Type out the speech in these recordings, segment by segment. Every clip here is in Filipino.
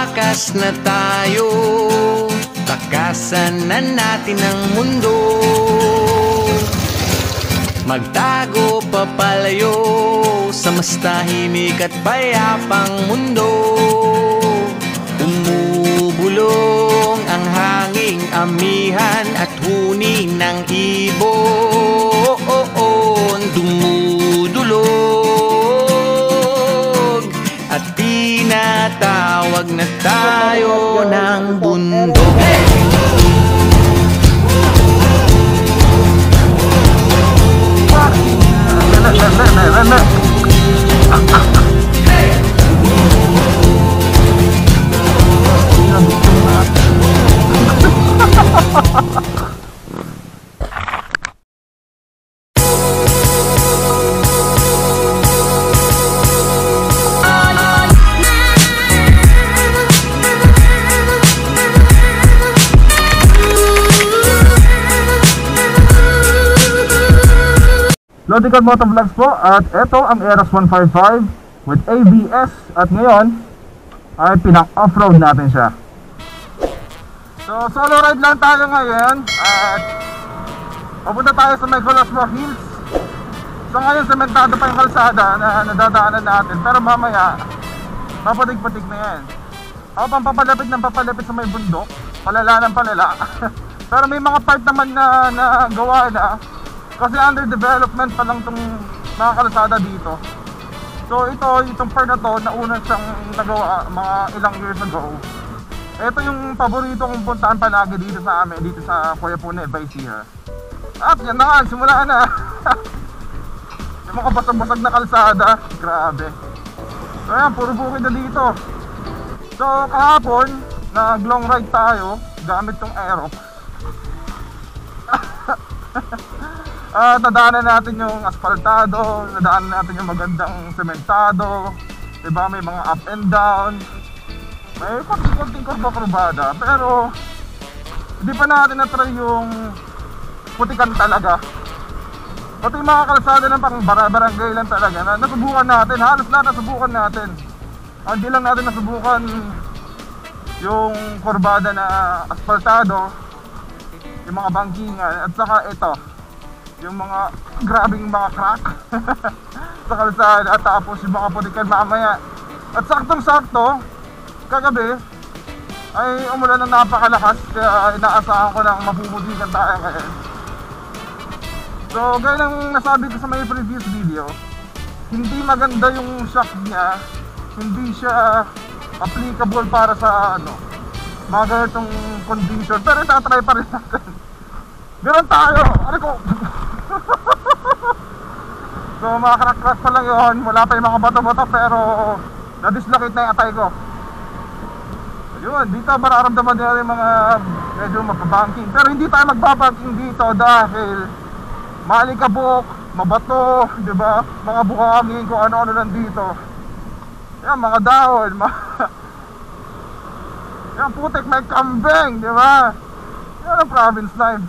tumakas na tayo, takasan na natin ang mundo. Magtago papalayo sa mas tahimik at payapang mundo. Umubulong ang hanging amihan at huni ng ibon. Dumudulog at tinatawag na tayo ng bundok. Lodical Motovlogs po, at ito ang Eros 155 with ABS, at ngayon ay pinang-offroad natin siya. So solo ride lang tayo ngayon at papunta tayo sa may Colosmo Hills. So ngayon sementado pa yung kalsada na nadadaanan natin, pero mamaya papatig-patig na yan. Habang papalapit ng papalapit sa may bundok, palala ng palala. Pero may mga part naman na gawa na, kasi under development pa lang itong mga kalsada dito. So itong part na to, nauna siyang nagawa mga ilang years ago. Ito yung paborito kong puntaan palagi dito sa amin, dito sa Kuya Pune, Vice. At yan na nga, simula na. Yung mga basag-basag na kalsada, grabe. So yan, puro bukid na dito. So kahapon, nag-long ride tayo gamit tong Aerox. Nadaanan natin yung asfaltado, nadaanan natin yung magandang sementado, diba, may mga up and down, may konting kurba-kurbada, pero hindi pa natin na-try yung putikan talaga. Pati yung mga kalsada ng pang barangay lang talaga na nasubukan natin, halos lahat nasubukan natin. Hindi lang natin nasubukan yung kurbada na asfaltado, yung mga bangkingan, at saka ito yung mga grabing mga crack sa kalsada, at tapos yung mga putikan mamaya. At saktong-sakto, kagabi ay umulan ng napakalakas, kaya inaasahan ko ng mapuputikan tayo ngayon. So gaya ng nasabi ko sa may previous video, hindi maganda yung shock niya, hindi siya applicable para sa mga ganitong condition, pero itatry pa rin natin. Ganun tayo, ano ko. So mga crack-crack pa lang yun, wala pa yung mga bato-bato, pero na-dislocate na yung atay ko. Yun, dito mararamdaman nila yung mga medyo mapabanking, pero hindi tayo magbabanking dito dahil malikabok, mabato, diba? Mga buhangin, kung ano-ano lang dito. Yan, mga dahon, yan, putik, may kambing, diba? Yan ang province life.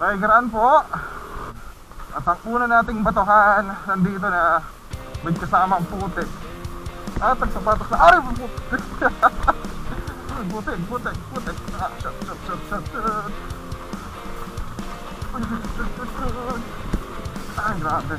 Tigeran po. At ang una nating batuhan, nandito na may kasamang putik. At nagsapatos na, aray, putik. Putik. Ah, shot. Ay, grabe.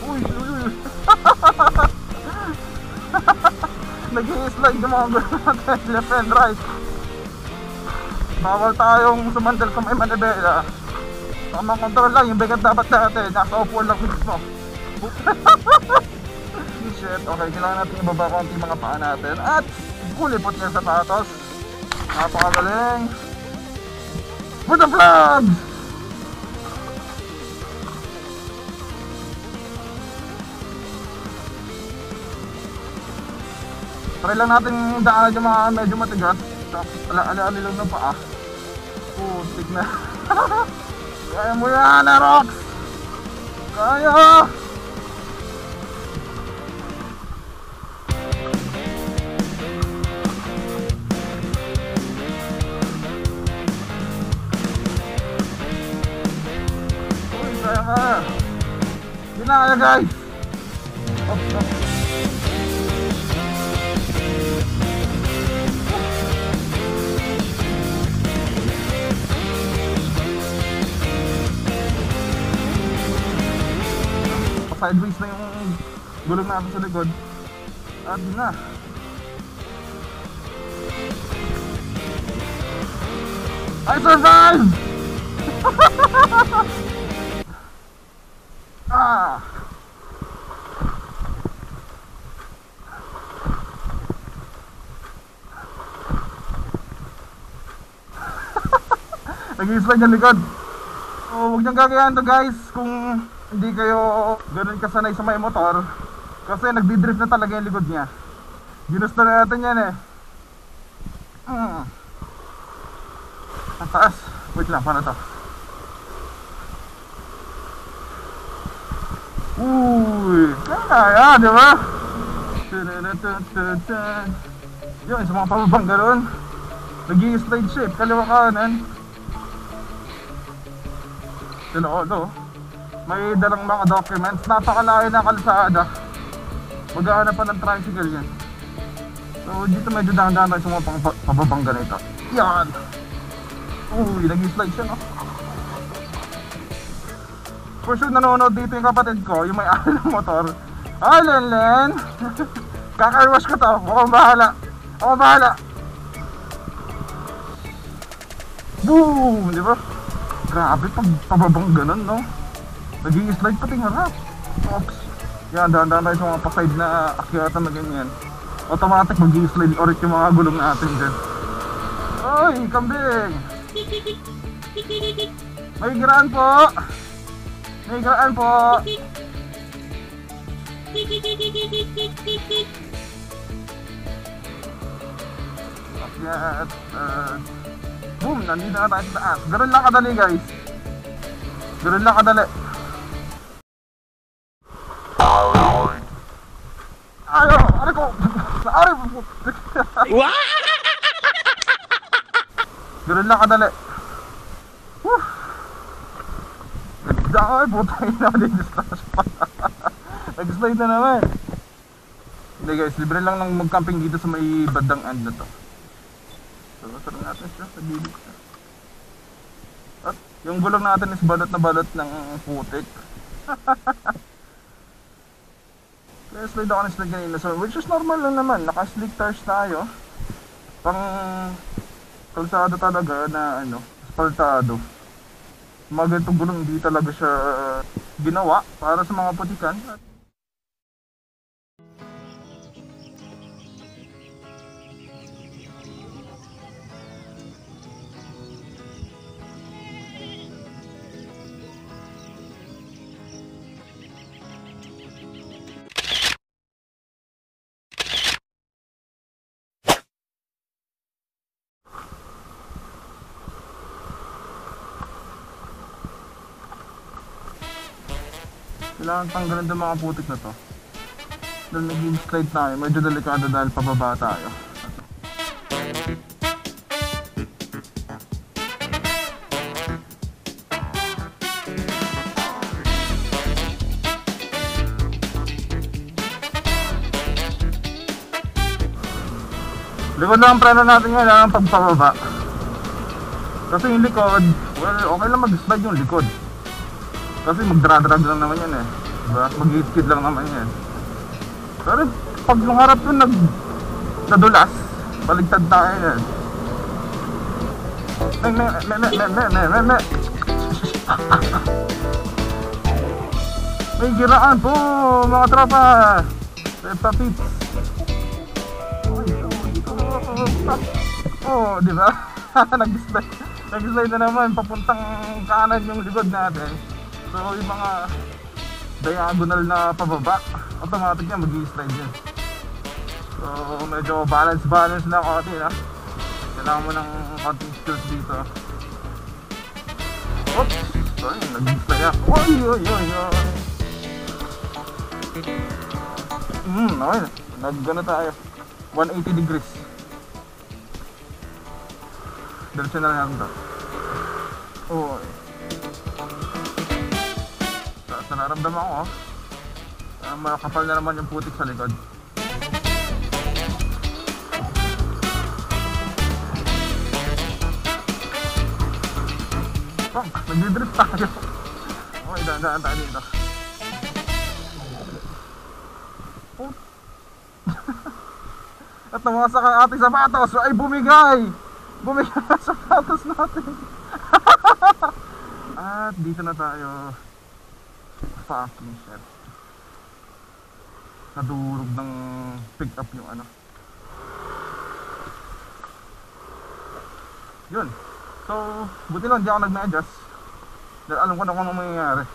Uy. Nag-i-slide yung mga gulo natin, left and right. Bawal tayong sumandal sa may manibela. Tamang control lang, yung bigat dapat natin, nasa upuan lang mismo. Shit, okay, kailangan natin ibaba konti mga paa natin. At kulipot niya sa sapatos. Napakagaling. Buddha Vlogs! Try lang natin daanan yung mga medyo matigas. Tapos ala-alilog ng paa. Putik na. Kaya mo yan, Aerox! Kaya! Uy, kaya Yun na kaya guys. Op. Sideways na yung gulong natin sa likod. At yun na. I survived! Ah! Nag-i-slide yung likod. So, huwag niyong gagayahan to guys kung hindi kayo ganun kasanay sa may motor. Kasi nagdi-drift na talaga yung likod niya. Ginusto na natin yan eh. Ang taas. Wait lang, paano to? Uy! Kaya, di ba? Yun, sa mga pababang gano'n. Nag-i-slide shape, kaliwa kanan. Sino, may dalang mga documents. Napakalayo na kalsada. Maghahanap pa ng tricycle yan. So dito medyo dahan-dahan tayo sa mga pababang ganito. Yan! Uy, nag-slide siya no. For sure nanonood dito yung kapatid ko, yung may-ari ng motor. Ay Len! Kaka-wash ko to. Ako bahala. Boom! Di ba? Grabe pag pababang ganun no. Nag-i-slide pati nga harap. Oops. Yan, dahan-dahan tayo sa mga pa-side na akyatan na ganyan. Automatic mag-i-slide ulit yung mga gulong natin dyan. Oy, kambing! May giraan po! Akyat. Boom! Nandito na tayo sa taas. Ganun lang kadali guys. Ganun lang kadali. Ayaw! Ano ko? Naari po! Ganun lang kadali. Woo! Ay, putay na. Nag-slide na naman. Hindi guys, libre lang ng mag-camping dito sa may bandang end na to. So, sarang natin siya sa bibig siya. At yung gulong natin is balot na balot ng putik. Kaya slide ako ng slide kanina. So, which is normal lang naman. Naka-slick tires tayo. Pang kalsado talaga na ano, asfaltado. Mga ganitong gulong hindi talaga siya ginawa para sa mga putikan. Kailangan tanggalin ng mga putik na to. Dahil nag-slide tayo, medyo delikado dahil pababa tayo. Likod lang ang preno natin ngayon ang pagpababa. Kasi yung likod, well, okay lang mag-slide yung likod. Kasi magdra-drag lang naman yan eh. Diba? Mag-skid lang naman yan. Pero pag yung harap yun nadulas, baligtad tayo yan. May giraan po mga tropa. Peppa Pips. Oh, di ba? Nag-slide na naman papuntang kanan yung likod natin. So yung mga diagonal na pababa, automatic yan mag-i-slide yan. So medyo balance na konti na. Kailangan mo ng konting skills dito. Oops! Sorry, nag-slide yan. Oy! Okay. Nag-gano tayo 180 degrees. Diretso na lang ito. Oy. nararamdaman ko, makapal na naman yung putik sa likod. Fuck, nagdidrift tayo. Okay, daan tayo dito. At namasak ang ating sapatos ay bumigay ang sapatos natin. At dito na tayo. Fucking shit, nadurog ng pick up yung ano. Yun. So, buti lang di ako nag-adjust dahil alam ko na kung anong mangyayari.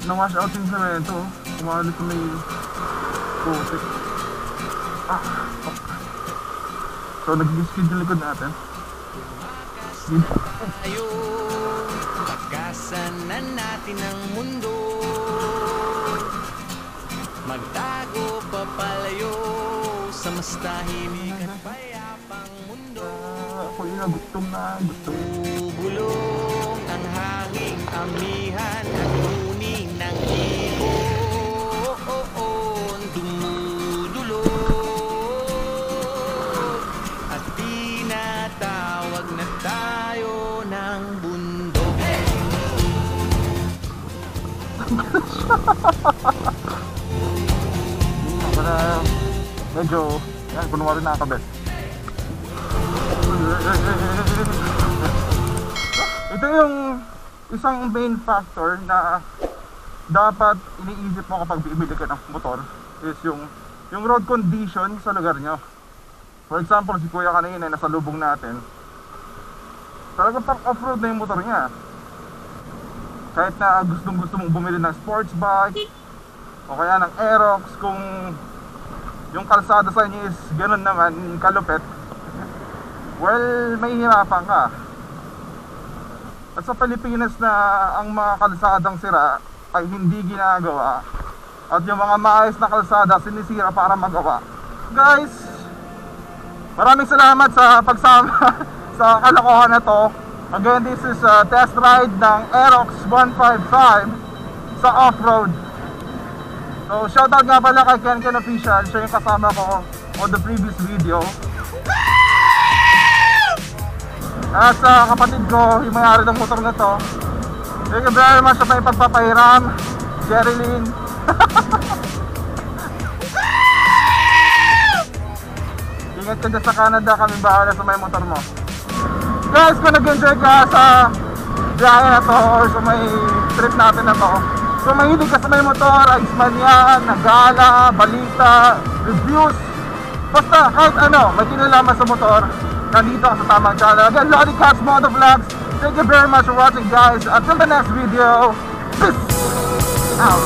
Na-wash out yung semento. Kumalit ko may putik. So, nag-skid yung likod natin. Tayo, pagkasanan natin ang mundo. Magtago papalayo sa mas tahimik at payapang mundo. Ako'y nagutom na gutom. Bubulong ang hanging amihan at tuning ng ibon. Dumudulog at tinatawag na tayo ng bundok. Para medyo, yan, kunwari nakakabit. Ito yung isang main factor na dapat iniisip mo kapag bibili ka ng motor is yung road condition sa lugar nyo. For example, si kuya kanina nasa lubong natin, talagang pang off-road na yung motor niya. Kahit na gusto mong bumili ng sports bike o kaya ng Aerox, kung yung kalsada sa inyo is ganun naman kalupit, well, may hirapan ka. At sa Pilipinas na ang mga kalsadang sira ay hindi ginagawa, at yung mga maayos na kalsada sinisira para magawa. Guys, maraming salamat sa pagsama sa kalokohan na to. Again, this is a test ride ng Aerox 155 sa off-road. So, shoutout nga pala kay Ken Official. Siya yung kasama ko on the previous video. At sa kapatid ko, yung may-ari ng motor na to, thank you very much sa may pagpapahiram, Jerilyn. Ingat ka dyan sa Canada, kami bahala sa may motor mo. Guys, kung nag-enjoy ka sa biyahe na to or sa may trip natin na to, kung mahilig ka sa may motor, Iceman yan, gala, balita, reviews, basta kahit ano, may kinalaman sa motor, nandito ka sa tamang channel. Again, Lodi Cats Moto Vlogs. Thank you very much for watching, guys. Until the next video, peace out.